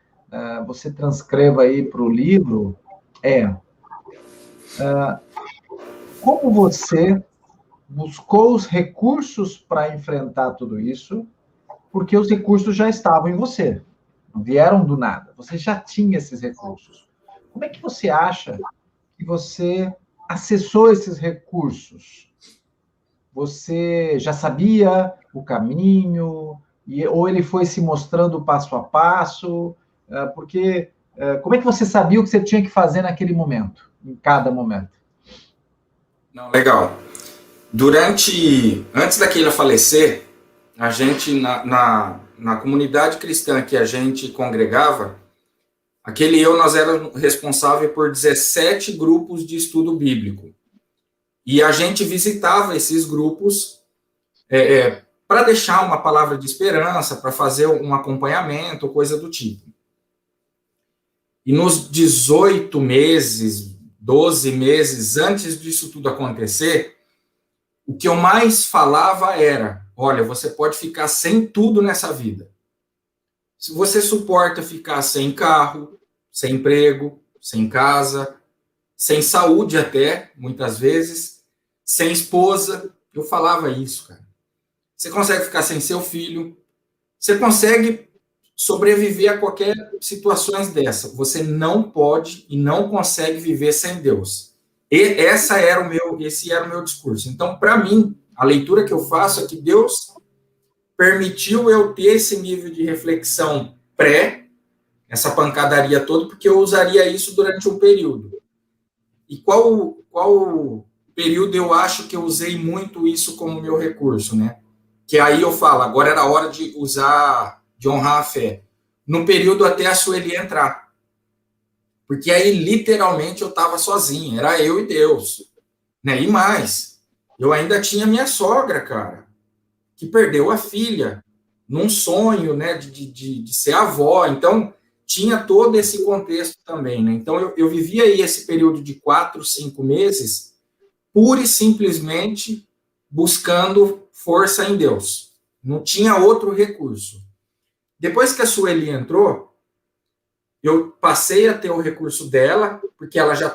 Você transcreva aí para o livro, como você buscou os recursos para enfrentar tudo isso, porque os recursos já estavam em você, não vieram do nada, você já tinha esses recursos. Como é que você acha que você acessou esses recursos? Você já sabia o caminho, ou ele foi se mostrando passo a passo? Porque como é que você sabia o que você tinha que fazer naquele momento, em cada momento? Não, legal. Antes da Keila falecer, a gente, na comunidade cristã que a gente congregava, nós éramos responsáveis por 17 grupos de estudo bíblico. E a gente visitava esses grupos para deixar uma palavra de esperança, para fazer um acompanhamento, coisa do tipo. E nos 18 meses, 12 meses antes disso tudo acontecer, o que eu mais falava era, olha, você pode ficar sem tudo nessa vida. Se você suporta ficar sem carro, sem emprego, sem casa, sem saúde até, muitas vezes, sem esposa, eu falava isso, cara. Você consegue ficar sem seu filho, você consegue sobreviver a qualquer situações dessa. Você não pode e não consegue viver sem Deus. E esse era o meu discurso. Então, para mim, a leitura que eu faço é que Deus permitiu eu ter esse nível de reflexão essa pancadaria toda, porque eu usaria isso durante um período. E qual período eu acho que eu usei muito isso como meu recurso, né? Que aí eu falo, agora era a hora de usar, de honrar a fé. No período até a Sueli entrar. Porque aí, literalmente, eu estava sozinho. Era eu e Deus. Né? E mais, eu ainda tinha minha sogra, cara, que perdeu a filha num sonho, né, de ser avó. Então, tinha todo esse contexto também, né? Então, eu vivia aí esse período de 4, 5 meses, pura e simplesmente buscando força em Deus. Não tinha outro recurso. Depois que a Sueli entrou, eu passei a ter o recurso dela, porque ela já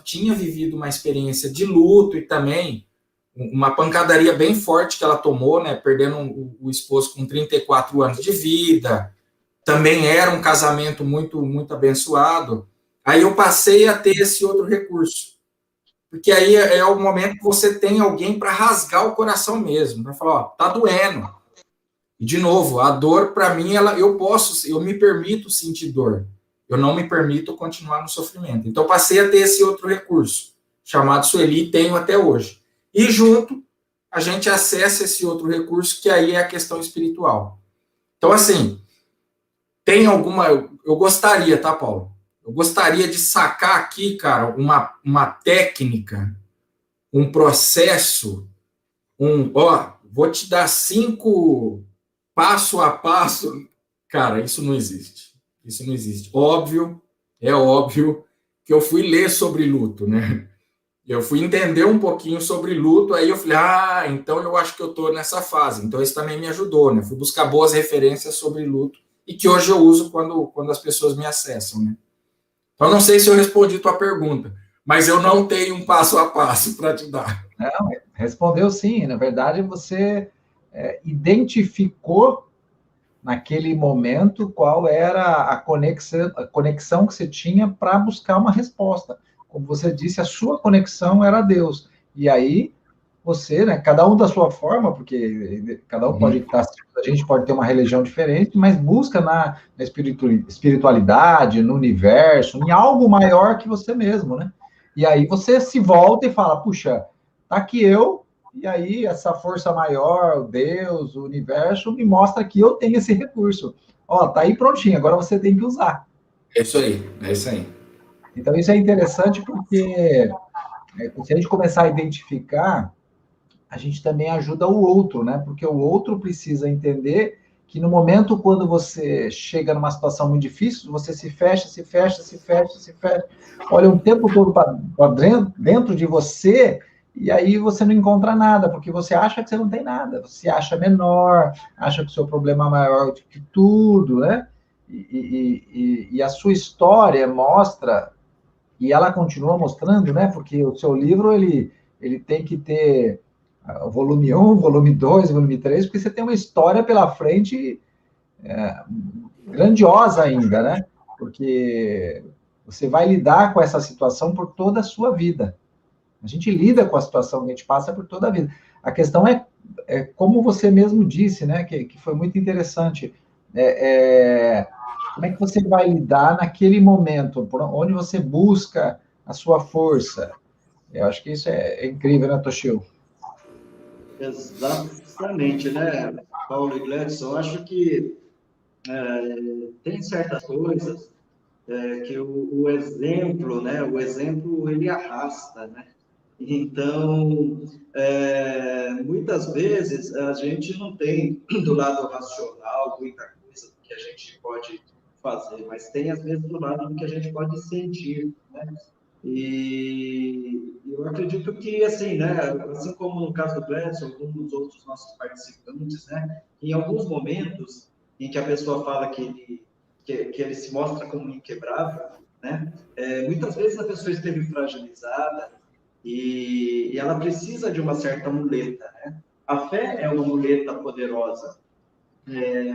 tinha vivido uma experiência de luto e também uma pancadaria bem forte que ela tomou, né, perdendo o esposo com 34 anos de vida. Também era um casamento muito, muito abençoado. Aí eu passei a ter esse outro recurso. Porque aí é o momento que você tem alguém para rasgar o coração mesmo, para falar, ó, tá doendo. E, de novo, a dor, para mim, eu me permito sentir dor. Eu não me permito continuar no sofrimento. Então, passei a ter esse outro recurso, chamado Sueli, e tenho até hoje. E, junto, a gente acessa esse outro recurso, que aí é a questão espiritual. Então, assim, tem alguma... Eu gostaria, tá, Paulo? Eu gostaria de sacar aqui, cara, uma técnica, um processo, vou te dar 5... passo a passo, cara, isso não existe. Isso não existe. É óbvio que eu fui ler sobre luto, né? Eu fui entender um pouquinho sobre luto, aí eu falei, então eu acho que eu tô nessa fase. Então isso também me ajudou, né? Fui buscar boas referências sobre luto e que hoje eu uso quando as pessoas me acessam, né? Então não sei se eu respondi tua pergunta, mas eu não tenho um passo a passo para te dar. Não, respondeu sim. Na verdade, você identificou naquele momento qual era a conexão que você tinha para buscar uma resposta. Como você disse, a sua conexão era Deus. E aí, você, né, cada um da sua forma, porque cada um pode estar, a gente pode ter uma religião diferente, mas busca na espiritualidade, no universo, em algo maior que você mesmo, né? E aí você se volta e fala, puxa, tá aqui eu, e aí essa força maior, Deus, o universo, me mostra que eu tenho esse recurso. Ó, tá aí prontinho, agora você tem que usar. É isso aí, é isso aí. Então isso é interessante porque se a gente começar a identificar, a gente também ajuda o outro, né? Porque o outro precisa entender que no momento quando você chega numa situação muito difícil, você se fecha, se fecha, se fecha, se fecha, olha um tempo todo para dentro de você, e aí você não encontra nada, porque você acha que você não tem nada, você acha menor, acha que o seu problema é maior do que tudo, né? E a sua história mostra, e ela continua mostrando, né? Porque o seu livro, ele tem que ter volume 1, volume 2, volume 3, porque você tem uma história pela frente grandiosa ainda, né? Porque você vai lidar com essa situação por toda a sua vida. A gente lida com a situação que a gente passa por toda a vida. A questão é como você mesmo disse, né? Que foi muito interessante. Como é que você vai lidar naquele momento, por onde você busca a sua força? Eu acho que isso é incrível, né, Toshio? Exatamente, né, Paulo e Gledson? Eu acho que tem certas coisas que o exemplo, né? O exemplo, ele arrasta, né? Então, muitas vezes a gente não tem do lado racional muita coisa que a gente pode fazer, mas tem às vezes do lado do que a gente pode sentir, né? E eu acredito que, assim, né, assim como no caso do Gledson, alguns dos outros nossos participantes, né, em alguns momentos em que a pessoa fala que ele se mostra como inquebrável, né, muitas vezes a pessoa esteve fragilizada e ela precisa de uma certa muleta, né? A fé é uma muleta poderosa,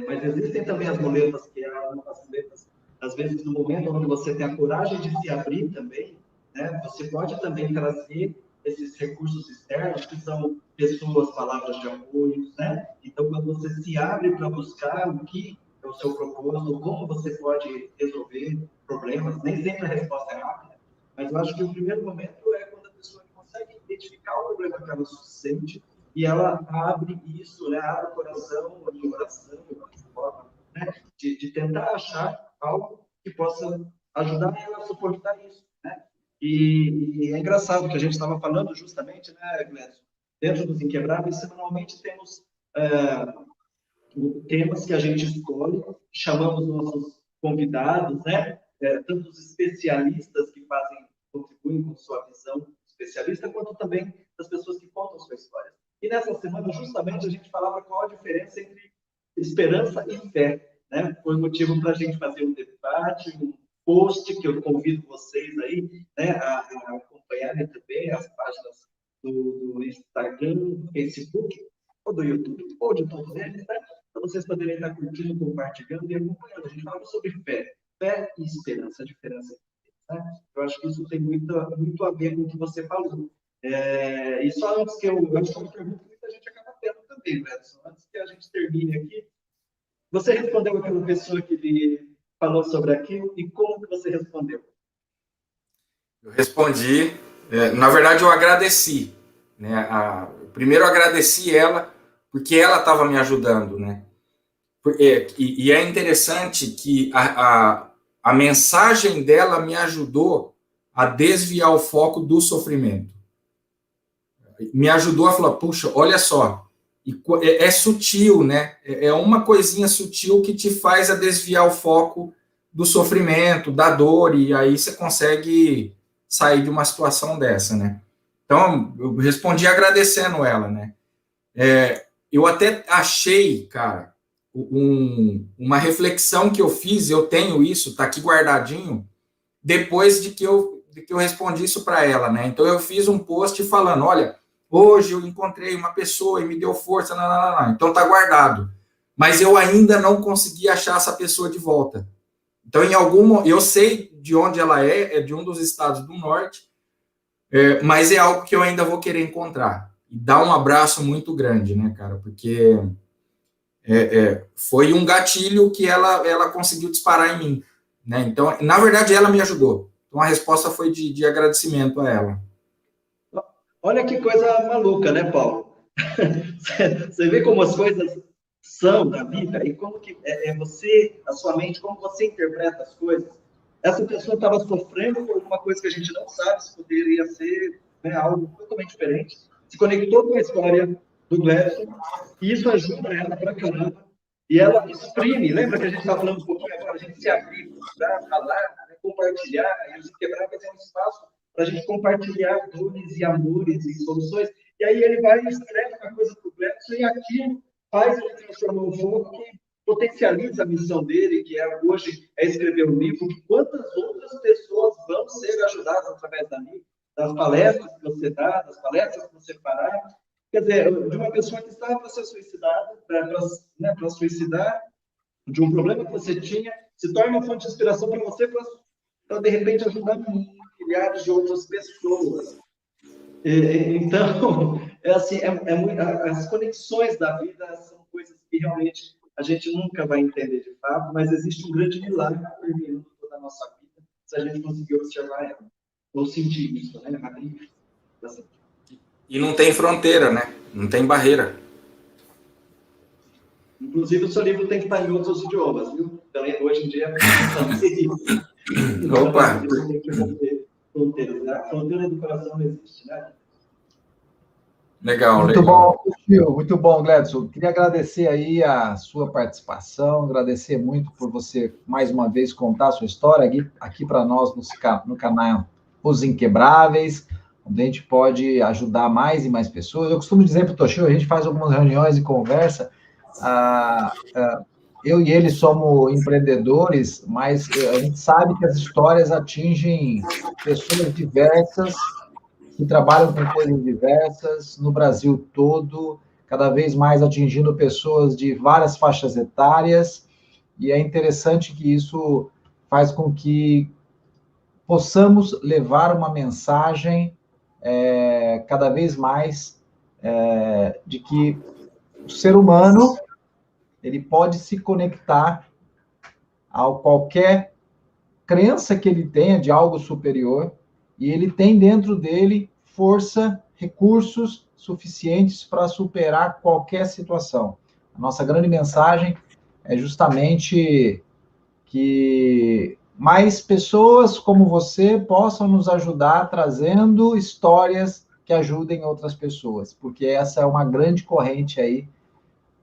mas existem também as muletas que as muletas, às vezes, no momento onde você tem a coragem de se abrir também, né? Você pode também trazer esses recursos externos, que são pessoas, palavras de apoio, né? Então, quando você se abre para buscar o que é o seu propósito, como você pode resolver problemas, nem sempre a resposta é rápida, mas eu acho que o primeiro momento é quando a pessoa consegue identificar o problema que ela sente e ela abre isso, né? Abre o coração em oração, né? De tentar achar algo que possa ajudar ela a suportar isso, né? E é engraçado que a gente estava falando justamente, né, Gledson? Dentro dos Inquebráveis, semanalmente temos temas que a gente escolhe, chamamos nossos convidados, né? Tanto os especialistas que contribuem com sua visão especialista, quanto também das pessoas que contam sua história. E nessa semana, justamente, a gente falava qual a diferença entre esperança e fé, né? Foi motivo para a gente fazer um debate, um post que eu convido vocês aí, né, a acompanharem também as páginas do Instagram, do Facebook, ou do YouTube, ou de todos eles, né? Para vocês poderem estar curtindo, compartilhando e acompanhando. A gente falava sobre fé e esperança, a diferença. Né? Eu acho que isso tem muito a ver com o que você falou. E só antes que eu acho que é uma pergunta que muita gente acaba tendo também, Edson, antes que a gente termine aqui, você respondeu aquela pessoa que lhe falou sobre aquilo e como que você respondeu? Eu respondi, na verdade eu agradeci, né? Primeiro eu agradeci ela, porque ela estava me ajudando, né? E é interessante que a mensagem dela me ajudou a desviar o foco do sofrimento. Me ajudou a falar, puxa, olha só, é sutil, né? É uma coisinha sutil que te faz a desviar o foco do sofrimento, da dor, e aí você consegue sair de uma situação dessa, né? Então, eu respondi agradecendo ela, né? Eu até achei, cara, uma reflexão que eu fiz, eu tenho isso, tá aqui guardadinho, depois de que eu respondi isso para ela, né? Então, eu fiz um post falando, olha, hoje eu encontrei uma pessoa e me deu força, então tá guardado. Mas eu ainda não consegui achar essa pessoa de volta. Então, eu sei de onde ela é de um dos estados do norte, mas é algo que eu ainda vou querer encontrar. E dar um abraço muito grande, né, cara? Porque foi um gatilho que ela conseguiu disparar em mim, né? Então, na verdade, ela me ajudou. Então, a resposta foi de agradecimento a ela. Olha que coisa maluca, né, Paulo? Você vê como as coisas são na vida e como que você, a sua mente, como você interpreta as coisas. Essa pessoa estava sofrendo por alguma coisa que a gente não sabe se poderia ser, né, algo totalmente diferente. Se conectou com a história do Gledson e isso ajuda ela para caramba. E ela exprime, lembra que a gente estava falando um pouquinho agora, a gente se abrir, falar, né, compartilhar, e os Inquebráveis é um espaço para a gente compartilhar dores e amores e soluções. E aí ele vai e escreve uma coisa para o Gledson e aquilo faz ele transformar um fogo que potencializa a missão dele, que hoje é escrever um livro, que quantas outras pessoas vão ser ajudadas através das palestras que você dá, das palestras que você fará. Quer dizer, de uma pessoa que estava para ser suicidada, para suicidar, de um problema que você tinha, se torna uma fonte de inspiração para você, para de repente ajudar milhares de outras pessoas. Então, as conexões da vida são coisas que realmente a gente nunca vai entender de fato, mas existe um grande milagre permeando toda a nossa vida, se a gente conseguir observar ela, ou sentir isso, né? E não tem fronteira, né? Não tem barreira. Inclusive, o seu livro tem que estar em outros idiomas, viu? Então, hoje em dia, Opa! tem que romper fronteiras, né? A fronteira do coração não existe, né? Legal, Muito legal. bom, Gil, muito bom, Gledson. Queria agradecer aí a sua participação, agradecer muito por você, mais uma vez, contar a sua história aqui para nós no canal Os Inquebráveis, onde a gente pode ajudar mais e mais pessoas. Eu costumo dizer para o Toshio, a gente faz algumas reuniões e conversa, eu e ele somos empreendedores, mas a gente sabe que as histórias atingem pessoas diversas, que trabalham com coisas diversas no Brasil todo, cada vez mais atingindo pessoas de várias faixas etárias, e é interessante que isso faz com que possamos levar uma mensagem cada vez mais de que o ser humano ele pode se conectar a qualquer crença que ele tenha de algo superior, e ele tem dentro dele força, recursos suficientes para superar qualquer situação. A nossa grande mensagem é justamente que mais pessoas como você possam nos ajudar trazendo histórias que ajudem outras pessoas, porque essa é uma grande corrente aí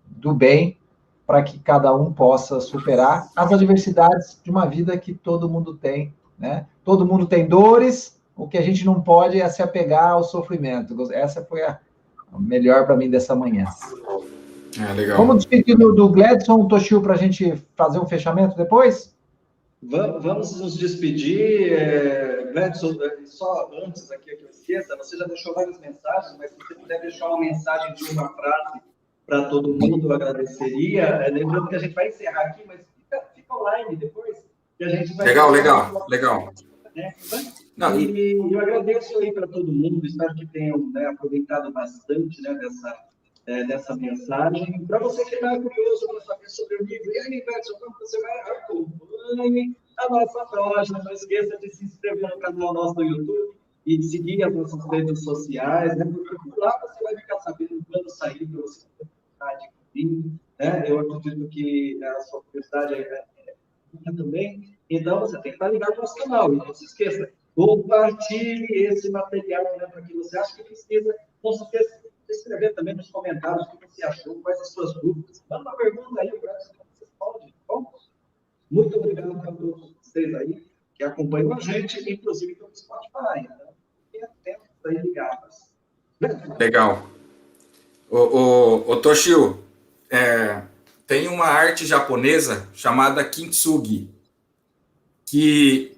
do bem para que cada um possa superar as adversidades de uma vida que todo mundo tem, né? Todo mundo tem dores, o que a gente não pode é se apegar ao sofrimento. Essa foi a melhor para mim dessa manhã. Legal. Vamos despedir do Gledson, Toshio, para a gente fazer um fechamento depois? Vamos nos despedir. Gledson, só antes aqui que eu esqueça, você já deixou várias mensagens, mas se você puder deixar uma mensagem de uma frase para todo mundo, eu agradeceria. Lembrando que a gente vai encerrar aqui, mas fica online depois. Que a gente vai Legal. Né? E eu agradeço aí para todo mundo, espero que tenham aproveitado bastante dessa mensagem. Para você que está curioso para saber sobre o livro, e aí, Gledson, como você vai acompanhe a nossa página, não esqueça de se inscrever no canal nosso do YouTube e de seguir as nossas redes sociais, né? Porque por lá você vai ficar sabendo quando sair para você né? Eu acredito que a sua curiosidade é também, então você tem que estar ligado no nosso canal, e não se esqueça, compartilhe esse material, né, para quem você acha que precisa, com certeza, escrever também nos comentários o que você achou, quais as suas dúvidas. Manda uma pergunta aí, para você pode. Bom, muito obrigado a todos vocês aí que acompanham a gente, inclusive pelo Spotify. Então, fiquem atentos aí ligados. Legal. O Toshio, tem uma arte japonesa chamada kintsugi, que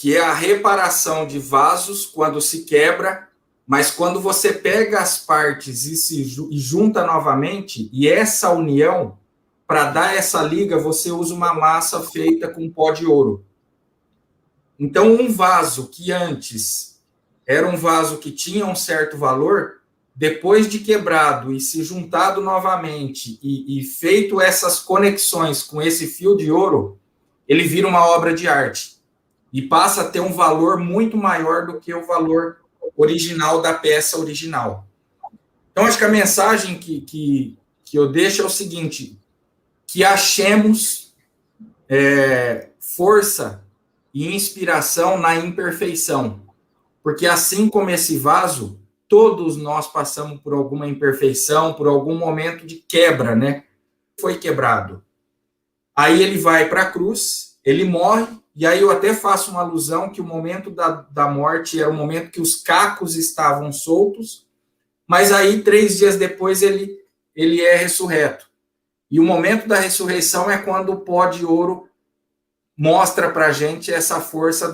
é a reparação de vasos quando se quebra, mas quando você pega as partes e junta novamente, e essa união, para dar essa liga, você usa uma massa feita com pó de ouro. Então, um vaso que antes era um vaso que tinha um certo valor, depois de quebrado e se juntado novamente e feito essas conexões com esse fio de ouro, ele vira uma obra de arte e passa a ter um valor muito maior do que o valor original da peça original. Então, acho que a mensagem que eu deixo é o seguinte, que achemos força e inspiração na imperfeição, porque assim como esse vaso, todos nós passamos por alguma imperfeição, por algum momento de quebra, né? Foi quebrado. Aí ele vai para a cruz, ele morre, e aí eu até faço uma alusão que o momento da morte era o momento que os cacos estavam soltos, mas aí 3 dias depois ele é ressurreto. E o momento da ressurreição é quando o pó de ouro mostra para a gente essa força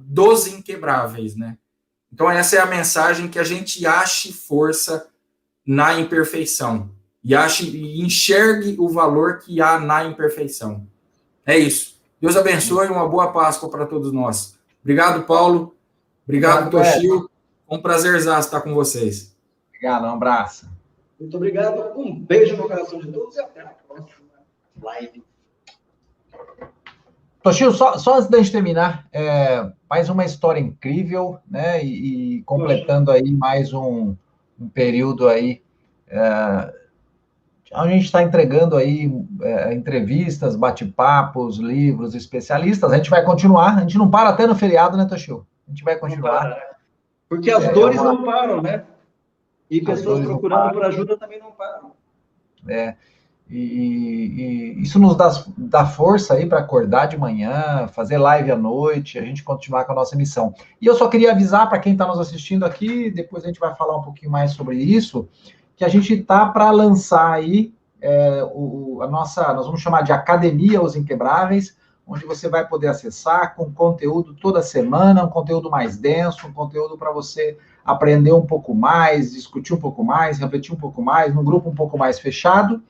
dos inquebráveis, né? Então, essa é a mensagem, que a gente ache força na imperfeição e enxergue o valor que há na imperfeição. É isso. Deus abençoe e uma boa Páscoa para todos nós. Obrigado, Paulo. Obrigado, Toshio. Um prazerzaço estar com vocês. Obrigado, um abraço. Muito obrigado. Um beijo no coração de todos e até a próxima live. Toshio, só antes da gente terminar, mais uma história incrível, né? E completando aí mais um período aí, a gente está entregando aí entrevistas, bate-papos, livros, especialistas. A gente vai continuar, a gente não para até no feriado, né, Toshio? A gente vai continuar. Porque as dores não param, né? E pessoas procurando por ajuda também não param. E isso nos dá força aí para acordar de manhã, fazer live à noite, a gente continuar com a nossa missão. E eu só queria avisar para quem está nos assistindo aqui, depois a gente vai falar um pouquinho mais sobre isso, que a gente está para lançar aí nós vamos chamar de Academia Os Inquebráveis, onde você vai poder acessar com conteúdo toda semana, um conteúdo mais denso, um conteúdo para você aprender um pouco mais, discutir um pouco mais, refletir um pouco mais, num grupo um pouco mais fechado.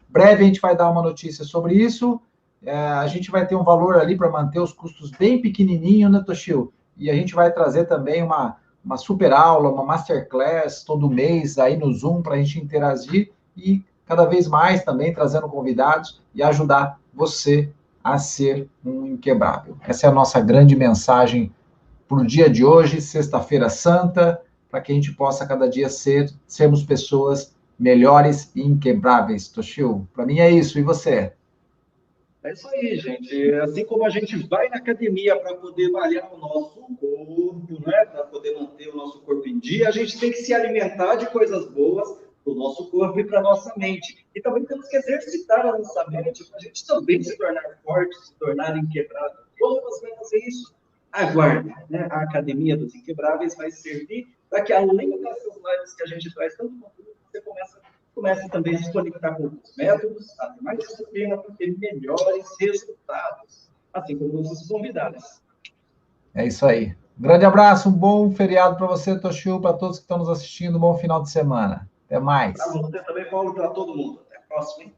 Breve a gente vai dar uma notícia sobre isso. A gente vai ter um valor ali para manter os custos bem pequenininho, né, Toshio? E a gente vai trazer também uma super aula, uma masterclass todo mês aí no Zoom para a gente interagir e cada vez mais também trazendo convidados e ajudar você a ser um inquebrável. Essa é a nossa grande mensagem para o dia de hoje, Sexta-feira Santa, para que a gente possa cada dia sermos pessoas melhores e inquebráveis. Toshio, para mim é isso. E você? É isso aí, gente. Assim como a gente vai na academia para poder malhar o nosso corpo, né? Para poder manter o nosso corpo em dia, a gente tem que se alimentar de coisas boas para o nosso corpo e para a nossa mente. E também temos que exercitar a nossa mente para a gente também se tornar forte, se tornar inquebrável. Como você vai fazer isso? Aguarde, né? A Academia dos Inquebráveis vai servir para que, além dessas lives que a gente traz tanto conteúdo, você comece também a se conectar com outros métodos, a ter mais disciplina para ter melhores resultados, assim como os convidados. É isso aí. Grande abraço, um bom feriado para você, Toshio, para todos que estão nos assistindo, um bom final de semana. Até mais. Para você também, Paulo, para todo mundo. Até a próxima, hein?